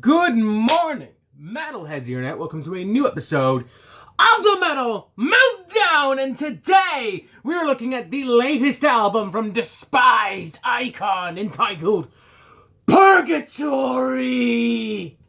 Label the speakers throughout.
Speaker 1: Good morning, Metalheads here, and welcome to a new episode of the Metal Meltdown, and today we are looking at the latest album from Despised Icon entitled Purgatory!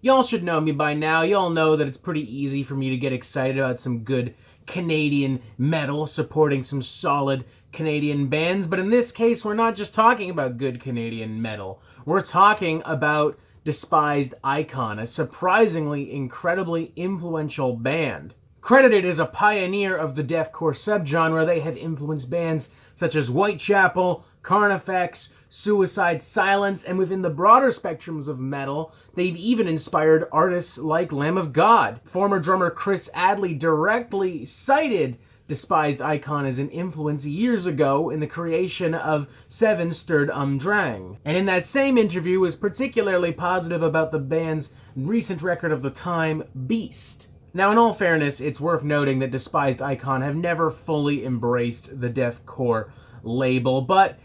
Speaker 1: Y'all should know me by now. Y'all know that it's pretty easy for me to get excited about some good Canadian metal supporting some solid Canadian bands, but in this case we're not just talking about good Canadian metal. We're talking about Despised Icon, a surprisingly incredibly influential band. Credited as a pioneer of the deathcore subgenre, they have influenced bands such as Whitechapel, Carnifex, Suicide Silence, and within the broader spectrums of metal, they've even inspired artists like Lamb of God. Former drummer Chris Adley directly cited Despised Icon as an influence years ago in the creation of Seven Stirred Drang. And in that same interview was particularly positive about the band's recent record of the time, Beast. Now, in all fairness, it's worth noting that Despised Icon have never fully embraced the deathcore label, but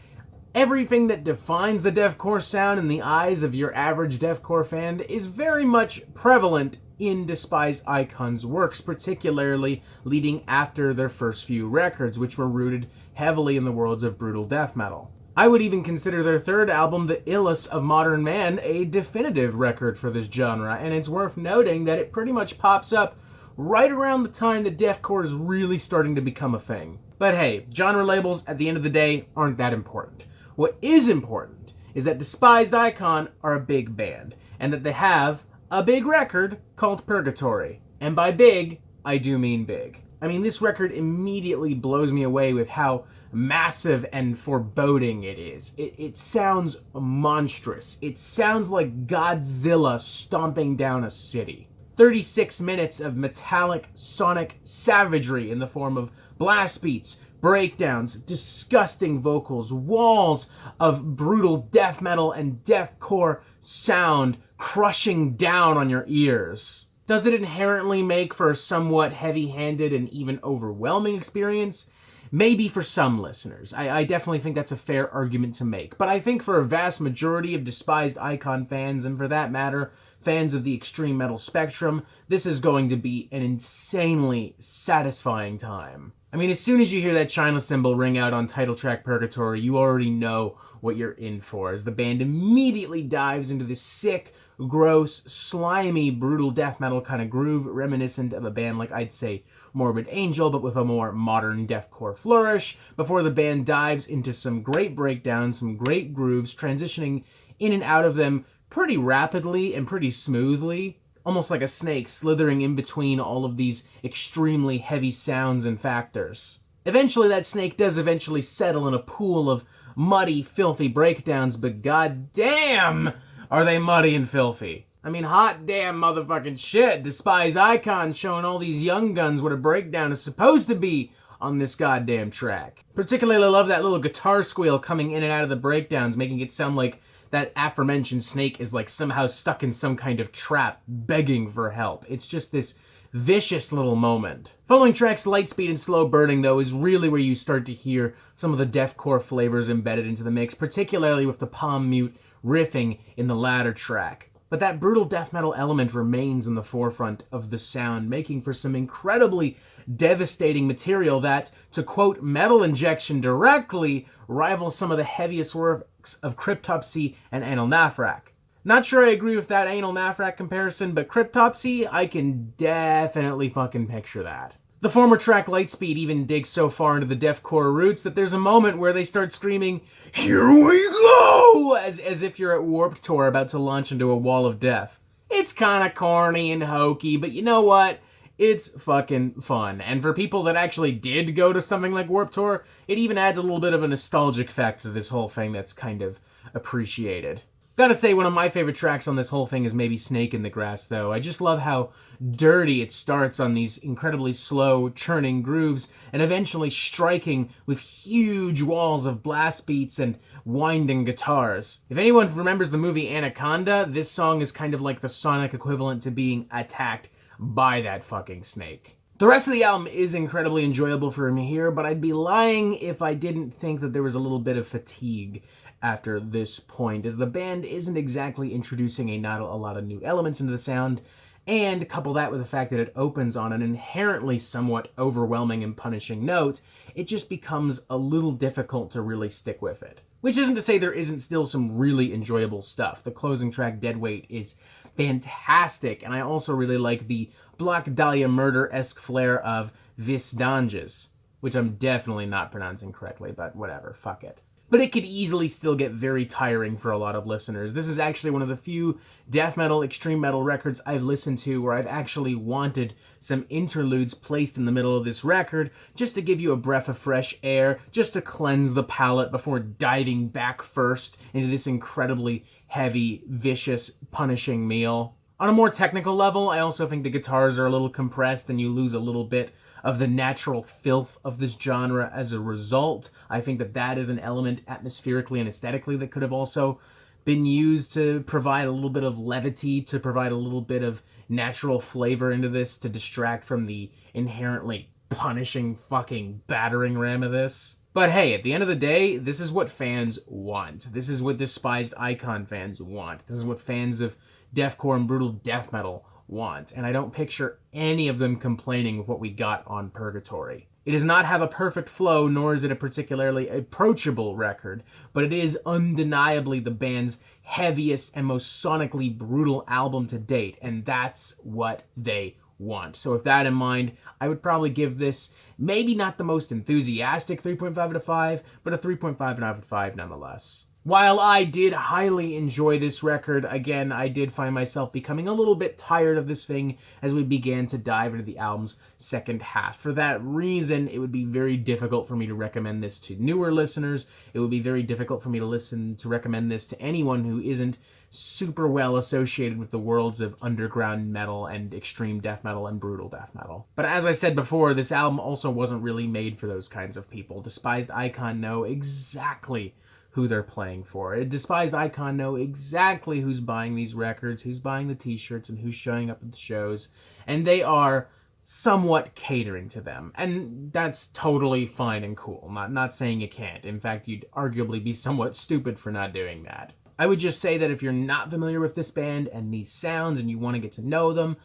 Speaker 1: everything that defines the deathcore sound in the eyes of your average deathcore fan is very much prevalent in Despised Icon's works, particularly leading after their first few records, which were rooted heavily in the worlds of brutal death metal. I would even consider their third album, The Illness of Modern Man, a definitive record for this genre, and it's worth noting that it pretty much pops up right around the time that deathcore is really starting to become a thing. But hey, genre labels at the end of the day aren't that important. What is important is that Despised Icon are a big band, and that they have a big record called Purgatory. And by big, I do mean big. I mean, this record immediately blows me away with how massive and foreboding it is. It sounds monstrous. It sounds like Godzilla stomping down a city. 36 minutes of metallic, sonic savagery in the form of blast beats, breakdowns, disgusting vocals, walls of brutal death metal and deathcore sound crushing down on your ears. Does it inherently make for a somewhat heavy-handed and even overwhelming experience? Maybe for some listeners. I definitely think that's a fair argument to make. But I think for a vast majority of Despised Icon fans, and for that matter, fans of the extreme metal spectrum, this is going to be an insanely satisfying time. I mean, as soon as you hear that China cymbal ring out on title track Purgatory, you already know what you're in for, as the band immediately dives into this sick, gross, slimy, brutal death metal kind of groove, reminiscent of a band like, I'd say, Morbid Angel, but with a more modern deathcore flourish, before the band dives into some great breakdowns, some great grooves, transitioning in and out of them pretty rapidly and pretty smoothly, almost like a snake slithering in between all of these extremely heavy sounds and factors. Eventually, that snake does eventually settle in a pool of muddy, filthy breakdowns, but goddamn, are they muddy and filthy. I mean, hot damn motherfucking shit. Despised Icon showing all these young guns what a breakdown is supposed to be on this goddamn track. Particularly love that little guitar squeal coming in and out of the breakdowns, making it sound like that aforementioned snake is like somehow stuck in some kind of trap, begging for help. It's just this vicious little moment. Following tracks Lightspeed and Slow Burning, though, is really where you start to hear some of the deathcore flavors embedded into the mix, particularly with the palm mute riffing in the latter track. But that brutal death metal element remains in the forefront of the sound, making for some incredibly devastating material that, to quote Metal Injection directly, rivals some of the heaviest works of Cryptopsy and Anal Nathrak. Not sure I agree with that Anal Nathrak comparison, but Cryptopsy, I can definitely fucking picture that. The former track Lightspeed even digs so far into the deathcore roots that there's a moment where they start screaming, "Here we go!" as if you're at Warped Tour about to launch into a wall of death. It's kinda corny and hokey, but you know what? It's fucking fun. And for people that actually did go to something like Warped Tour, it even adds a little bit of a nostalgic factor to this whole thing that's kind of appreciated. Gotta say, one of my favorite tracks on this whole thing is maybe Snake in the Grass, though. I just love how dirty it starts on these incredibly slow, churning grooves, and eventually striking with huge walls of blast beats and winding guitars. If anyone remembers the movie Anaconda, this song is kind of like the sonic equivalent to being attacked by that fucking snake. The rest of the album is incredibly enjoyable for me here, but I'd be lying if I didn't think that there was a little bit of fatigue after this point, as the band isn't exactly introducing a lot of new elements into the sound, and couple that with the fact that it opens on an inherently somewhat overwhelming and punishing note, it just becomes a little difficult to really stick with it. Which isn't to say there isn't still some really enjoyable stuff. The closing track, Deadweight, is fantastic, and I also really like the Black Dahlia Murder-esque flair of Visdanges, which I'm definitely not pronouncing correctly, but whatever, fuck it. But it could easily still get very tiring for a lot of listeners. This is actually one of the few death metal, extreme metal records I've listened to where I've actually wanted some interludes placed in the middle of this record just to give you a breath of fresh air, just to cleanse the palate before diving back first into this incredibly heavy, vicious, punishing meal. On a more technical level, I also think the guitars are a little compressed and you lose a little bit of the natural filth of this genre as a result. I think that that is an element atmospherically and aesthetically that could have also been used to provide a little bit of levity, to provide a little bit of natural flavor into this, to distract from the inherently punishing fucking battering ram of this. But hey, at the end of the day, this is what fans want. This is what Despised Icon fans want. This is what fans of deathcore and brutal death metal want, and I don't picture any of them complaining with what we got on Purgatory. It does not have a perfect flow, nor is it a particularly approachable record, but it is undeniably the band's heaviest and most sonically brutal album to date, and that's what they want. So with that in mind, I would probably give this maybe not the most enthusiastic 3.5 out of 5, but a 3.5 out of 5 nonetheless. While I did highly enjoy this record, again, I did find myself becoming a little bit tired of this thing as we began to dive into the album's second half. For that reason, it would be very difficult for me to recommend this to newer listeners. It would be very difficult for me to recommend this to anyone who isn't super well associated with the worlds of underground metal and extreme death metal and brutal death metal. But as I said before, this album also wasn't really made for those kinds of people. Despised Icon know exactly who they're playing for. A Despised Icon know exactly who's buying these records, who's buying the t-shirts, and who's showing up at the shows, and they are somewhat catering to them. And that's totally fine and cool. Not saying you can't. In fact, you'd arguably be somewhat stupid for not doing that. I would just say that if you're not familiar with this band and these sounds and you want to get to know them,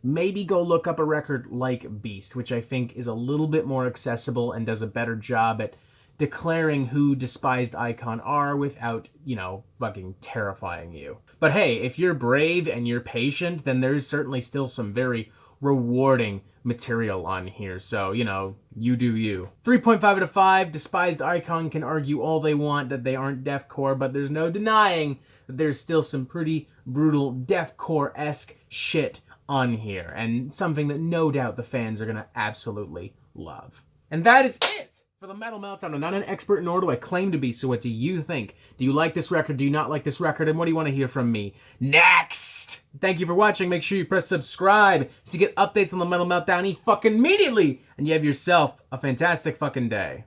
Speaker 1: maybe go look up a record like Beast, which I think is a little bit more accessible and does a better job at declaring who Despised Icon are without, fucking terrifying you. But hey, if you're brave and you're patient, then there's certainly still some very rewarding material on here. So, you do you. 3.5 out of 5, Despised Icon can argue all they want that they aren't deathcore, but there's no denying that there's still some pretty brutal deathcore-esque shit on here, and something that no doubt the fans are gonna absolutely love. And that is it for the Metal Meltdown. I'm not an expert, nor do I claim to be, so what do you think? Do you like this record? Do you not like this record? And what do you want to hear from me next? Thank you for watching. Make sure you press subscribe so you get updates on the Metal Meltdown fucking immediately. And you have yourself a fantastic fucking day.